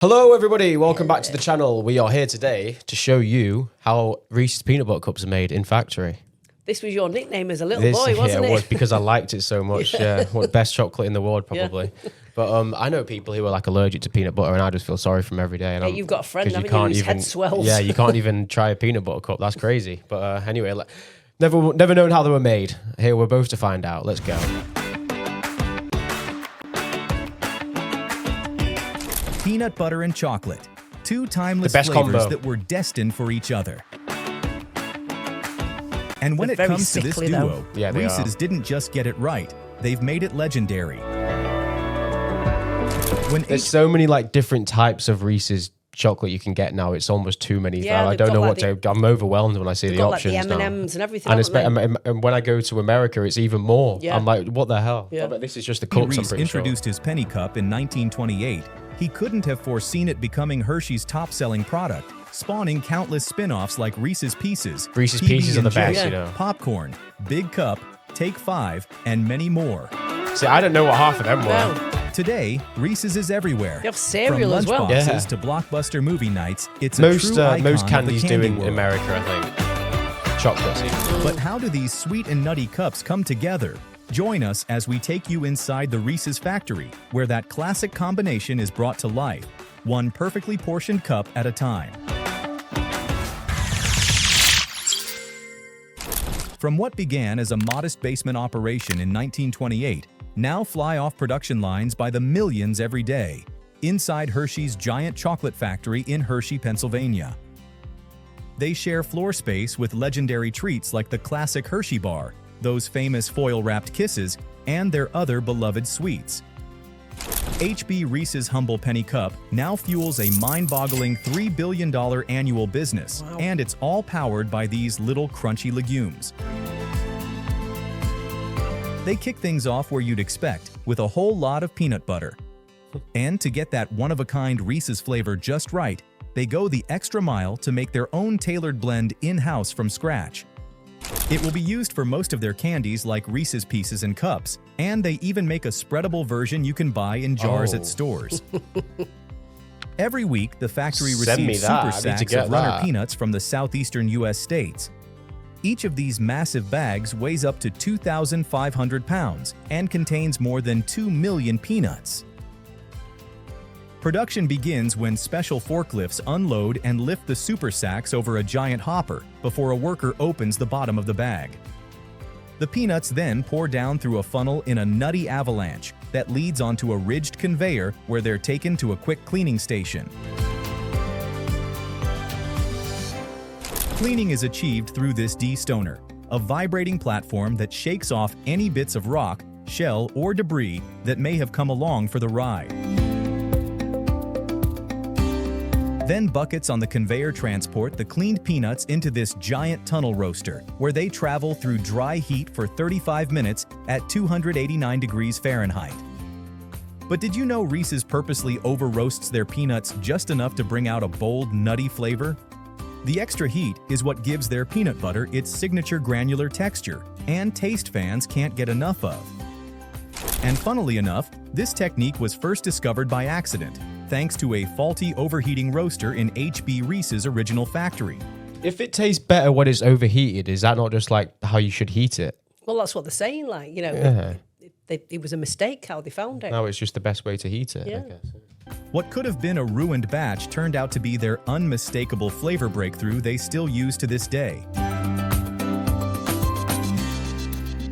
Hello everybody, welcome back to the channel. We are here today to show you how Reese's peanut butter cups are made in factory. This was your nickname as a little boy, wasn't it? Yeah, it was because I liked it so much. Yeah, what best chocolate in the world probably. Yeah. But I know people who are like allergic to peanut butter and I just feel sorry for them every day. And you've got a friend, haven't you, whose head swells. Yeah, you can't even try a peanut butter cup. That's crazy. But anyway, never known how they were made. Here we're both to find out. Let's go. Peanut butter and chocolate, two timeless flavors combo that were destined for each other. And when it comes to this duo, Reese's didn't just get it right, they've made it legendary. There's so many like different types of Reese's chocolate you can get now. It's almost too many. Yeah, I don't know what to. I'm overwhelmed when I see the options like the M&Ms and everything. And when I go to America, it's even more. Yeah. I'm like, what the hell? Yeah. But this is just the cups. Reese introduced his penny cup in 1928. He couldn't have foreseen it becoming Hershey's top-selling product, spawning countless spin-offs like Reese's Pieces, Reese's Pieces are the best, you know. Popcorn, Big Cup, Take 5, and many more. See, I don't know what half of them were. No. Today, Reese's is everywhere. You have cereal as well. From lunchboxes to blockbuster movie nights, it's most a true icon most candies of the candy do in world. America, I think. Chocolates even. But how do these sweet and nutty cups come together? Join us as we take you inside the Reese's factory, where that classic combination is brought to life, one perfectly portioned cup at a time. From what began as a modest basement operation in 1928, now fly off production lines by the millions every day, inside Hershey's giant chocolate factory in Hershey, Pennsylvania. They share floor space with legendary treats like the classic Hershey bar, those famous foil-wrapped kisses, and their other beloved sweets. H.B. Reese's Humble Penny Cup now fuels a mind-boggling $3 billion annual business, and it's all powered by these little crunchy legumes. They kick things off where you'd expect, with a whole lot of peanut butter. And to get that one-of-a-kind Reese's flavor just right, they go the extra mile to make their own tailored blend in-house from scratch. It will be used for most of their candies like Reese's Pieces and Cups, and they even make a spreadable version you can buy in jars at stores. Every week, the factory receives super sacks of runner peanuts from the southeastern U.S. states. Each of these massive bags weighs up to 2,500 pounds and contains more than 2 million peanuts. Production begins when special forklifts unload and lift the super sacks over a giant hopper before a worker opens the bottom of the bag. The peanuts then pour down through a funnel in a nutty avalanche that leads onto a ridged conveyor where they're taken to a quick cleaning station. Cleaning is achieved through this de-stoner, a vibrating platform that shakes off any bits of rock, shell, or debris that may have come along for the ride. Then buckets on the conveyor transport the cleaned peanuts into this giant tunnel roaster, where they travel through dry heat for 35 minutes at 289 degrees Fahrenheit. But did you know Reese's purposely over-roasts their peanuts just enough to bring out a bold, nutty flavor? The extra heat is what gives their peanut butter its signature granular texture, and taste fans can't get enough of. And funnily enough, this technique was first discovered by accident, thanks to a faulty overheating roaster in H.B. Reese's original factory. If it tastes better when it's overheated, is that not just like how you should heat it? Well, that's what they're saying, like, you know, it was a mistake how they found it. No, it's just the best way to heat it, I guess. What could have been a ruined batch turned out to be their unmistakable flavor breakthrough they still use to this day.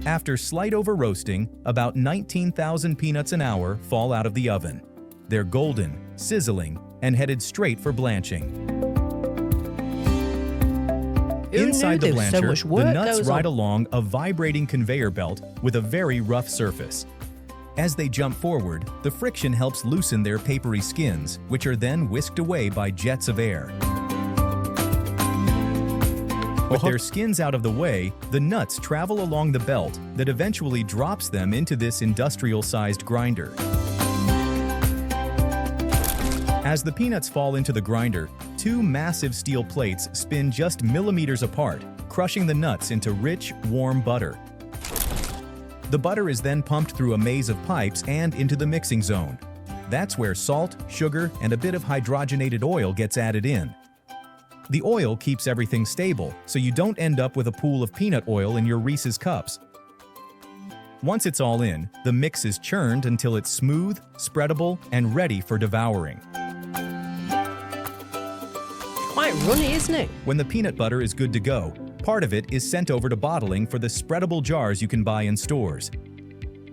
After slight over-roasting, about 19,000 peanuts an hour fall out of the oven. They're golden, sizzling, and headed straight for blanching. Inside the blancher, the nuts ride along a vibrating conveyor belt with a very rough surface. As they jump forward, the friction helps loosen their papery skins, which are then whisked away by jets of air. With their skins out of the way, the nuts travel along the belt that eventually drops them into this industrial-sized grinder. As the peanuts fall into the grinder, two massive steel plates spin just millimeters apart, crushing the nuts into rich, warm butter. The butter is then pumped through a maze of pipes and into the mixing zone. That's where salt, sugar, and a bit of hydrogenated oil gets added in. The oil keeps everything stable, so you don't end up with a pool of peanut oil in your Reese's cups. Once it's all in, the mix is churned until it's smooth, spreadable, and ready for devouring. Quite runny, isn't it? When the peanut butter is good to go, part of it is sent over to bottling for the spreadable jars you can buy in stores.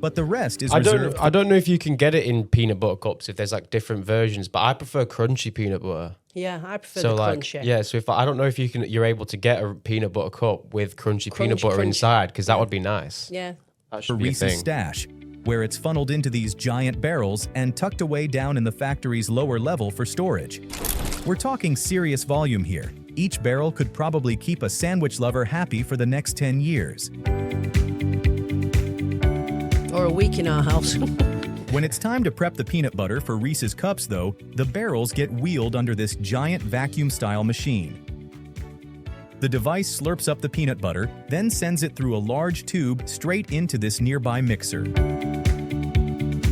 But the rest is reserved. I don't know if you can get it in peanut butter cups if there's like different versions, but I prefer crunchy peanut butter. Yeah, I prefer So the like, crunchy. yeah. So if I don't know if you're able to get a peanut butter cup with crunchy peanut butter crunchy. inside, because that would be nice. Yeah. That For should be a Reese's thing. stash, where it's funneled into these giant barrels and tucked away down in the factory's lower level for storage. We're talking serious volume here. Each barrel could probably keep a sandwich lover happy for the next 10 years. Or a week in our house. When it's time to prep the peanut butter for Reese's cups, though, the barrels get wheeled under this giant vacuum-style machine. The device slurps up the peanut butter, then sends it through a large tube straight into this nearby mixer.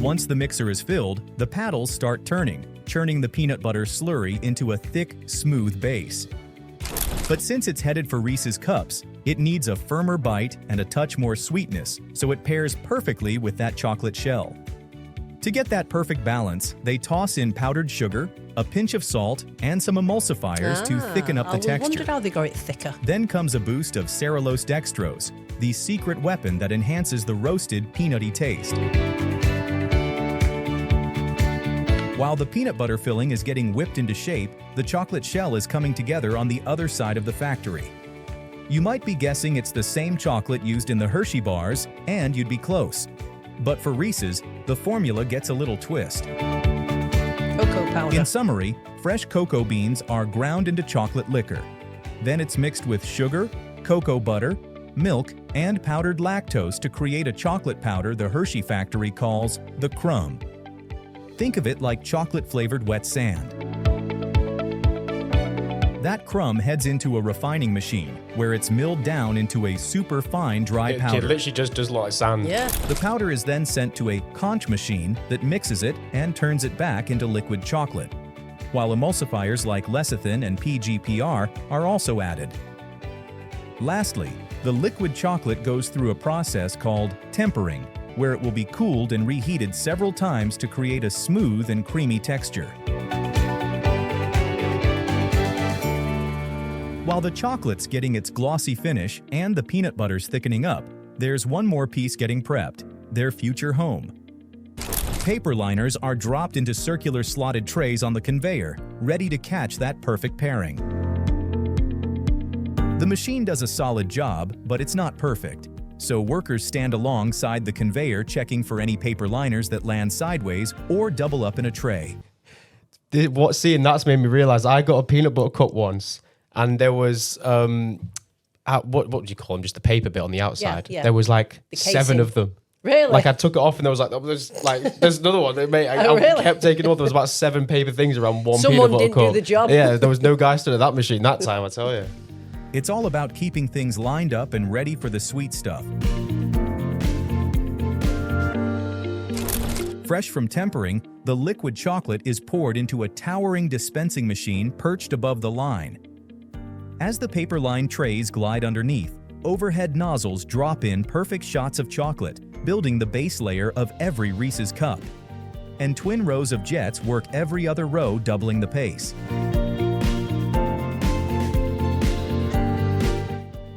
Once the mixer is filled, the paddles start turning, churning the peanut butter slurry into a thick, smooth base. But since it's headed for Reese's cups, it needs a firmer bite and a touch more sweetness, so it pairs perfectly with that chocolate shell. To get that perfect balance, they toss in powdered sugar, a pinch of salt, and some emulsifiers to thicken up the I texture. wondered how they got it thicker. Then comes a boost of cellulose dextrose, the secret weapon that enhances the roasted, peanutty taste. While the peanut butter filling is getting whipped into shape, the chocolate shell is coming together on the other side of the factory. You might be guessing it's the same chocolate used in the Hershey bars, and you'd be close. But for Reese's, the formula gets a little twist. Cocoa powder. In summary, fresh cocoa beans are ground into chocolate liquor. Then it's mixed with sugar, cocoa butter, milk, and powdered lactose to create a chocolate powder the Hershey factory calls the crumb. Think of it like chocolate-flavored wet sand. That crumb heads into a refining machine, where it's milled down into a super fine dry powder. It literally just does like sand. Yeah. The powder is then sent to a conch machine that mixes it and turns it back into liquid chocolate, while emulsifiers like lecithin and PGPR are also added. Lastly, the liquid chocolate goes through a process called tempering, where it will be cooled and reheated several times to create a smooth and creamy texture. While the chocolate's getting its glossy finish and the peanut butter's thickening up, there's one more piece getting prepped: their future home. Paper liners are dropped into circular slotted trays on the conveyor, ready to catch that perfect pairing. The machine does a solid job, but it's not perfect. So workers stand alongside the conveyor checking for any paper liners that land sideways or double up in a tray. Seeing that's made me realize I got a peanut butter cup once, and there was what do you call them? Just the paper bit on the outside. Yeah. There was like The 7 casing. of them. Really? Like I took it off and there was there's another one. Mate, I really? kept taking off. There was about 7 paper things around one Someone peanut butter didn't do cup. the job. Yeah, there was no guy stood at that machine that time, I tell you. It's all about keeping things lined up and ready for the sweet stuff. Fresh from tempering, the liquid chocolate is poured into a towering dispensing machine perched above the line. As the paper line trays glide underneath, overhead nozzles drop in perfect shots of chocolate, building the base layer of every Reese's cup. And twin rows of jets work every other row, doubling the pace.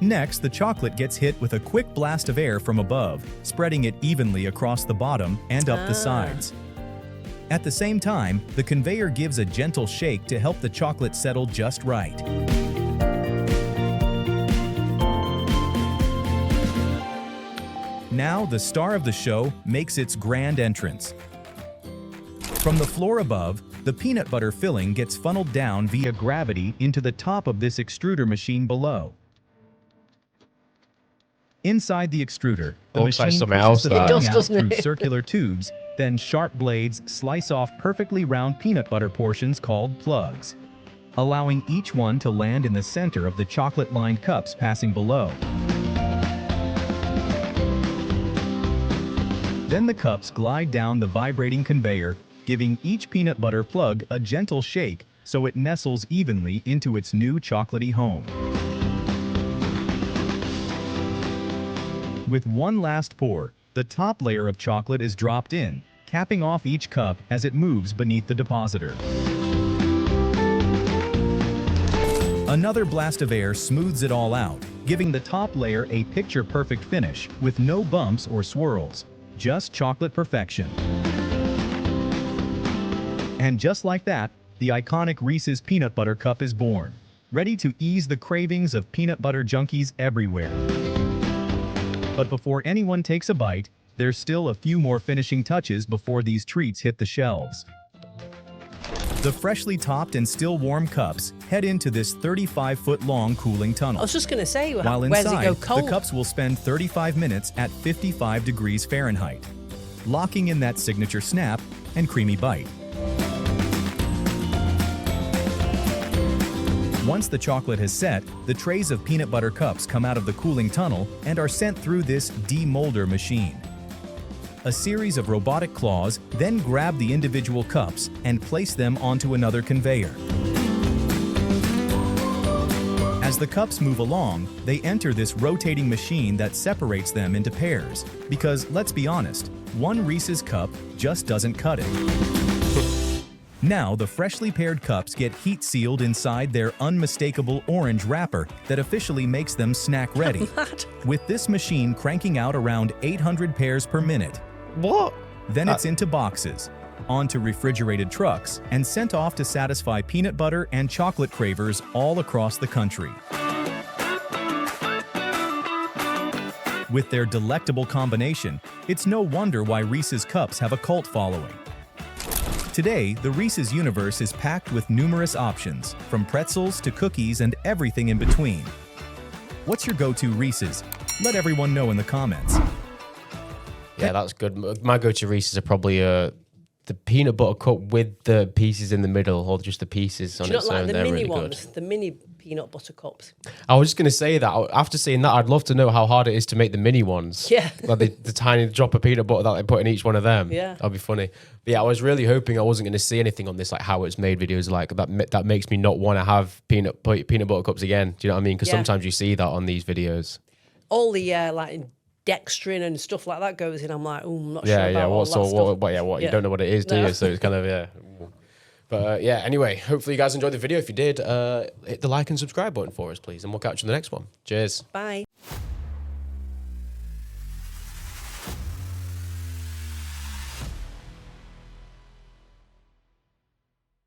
Next, the chocolate gets hit with a quick blast of air from above, spreading it evenly across the bottom and up the sides. At the same time, the conveyor gives a gentle shake to help the chocolate settle just right. Now, the star of the show makes its grand entrance. From the floor above, the peanut butter filling gets funneled down via gravity into the top of this extruder machine below. Inside the extruder, the Looks like machine something pushes else, the that. filling It does, out doesn't through it? circular tubes, then sharp blades slice off perfectly round peanut butter portions called plugs, allowing each one to land in the center of the chocolate-lined cups passing below. Then the cups glide down the vibrating conveyor, giving each peanut butter plug a gentle shake so it nestles evenly into its new chocolatey home. With one last pour, the top layer of chocolate is dropped in, capping off each cup as it moves beneath the depositor. Another blast of air smooths it all out, giving the top layer a picture-perfect finish with no bumps or swirls, just chocolate perfection. And just like that, the iconic Reese's Peanut Butter Cup is born, ready to ease the cravings of peanut butter junkies everywhere. But before anyone takes a bite, there's still a few more finishing touches before these treats hit the shelves. The freshly topped and still warm cups head into this 35-foot-long cooling I tunnel. was just going to say, While where's it inside, go cold? the cups will spend 35 minutes at 55 degrees Fahrenheit, locking in that signature snap and creamy bite. Once the chocolate has set, the trays of peanut butter cups come out of the cooling tunnel and are sent through this demolder machine. A series of robotic claws then grab the individual cups and place them onto another conveyor. As the cups move along, they enter this rotating machine that separates them into pairs, because let's be honest, one Reese's cup just doesn't cut it. Now, the freshly paired cups get heat sealed inside their unmistakable orange wrapper that officially makes them snack ready. With this machine cranking out around 800 pairs per minute. What? Then it's into boxes, onto refrigerated trucks, and sent off to satisfy peanut butter and chocolate cravers all across the country. With their delectable combination, it's no wonder why Reese's Cups have a cult following. Today, the Reese's universe is packed with numerous options, from pretzels to cookies and everything in between. What's your go-to Reese's? Let everyone know in the comments. Yeah, that's good. My go-to Reese's are probably the peanut butter cup with the pieces in the middle, or just the pieces on Do you its not like own. the They're mini really ones? good. The mini peanut butter cups. I was just going to say that. After seeing that, I'd love to know how hard it is to make the mini ones. Yeah. Like the tiny drop of peanut butter that they put in each one of them. Yeah. That'd be funny. But yeah, I was really hoping I wasn't going to see anything on this, like how it's made videos like that makes me not want to have peanut butter cups again. Do you know what I mean? Because Yeah. sometimes you see that on these videos. All the like dextrin and stuff like that goes in. I'm like, oh, I'm not sure Yeah, about yeah. all that stuff. What? You Yeah. don't know what it is, do No. you? So it's kind of, yeah. But yeah, anyway, hopefully you guys enjoyed the video. If you did, hit the like and subscribe button for us, please. And we'll catch you in the next one. Cheers. Bye.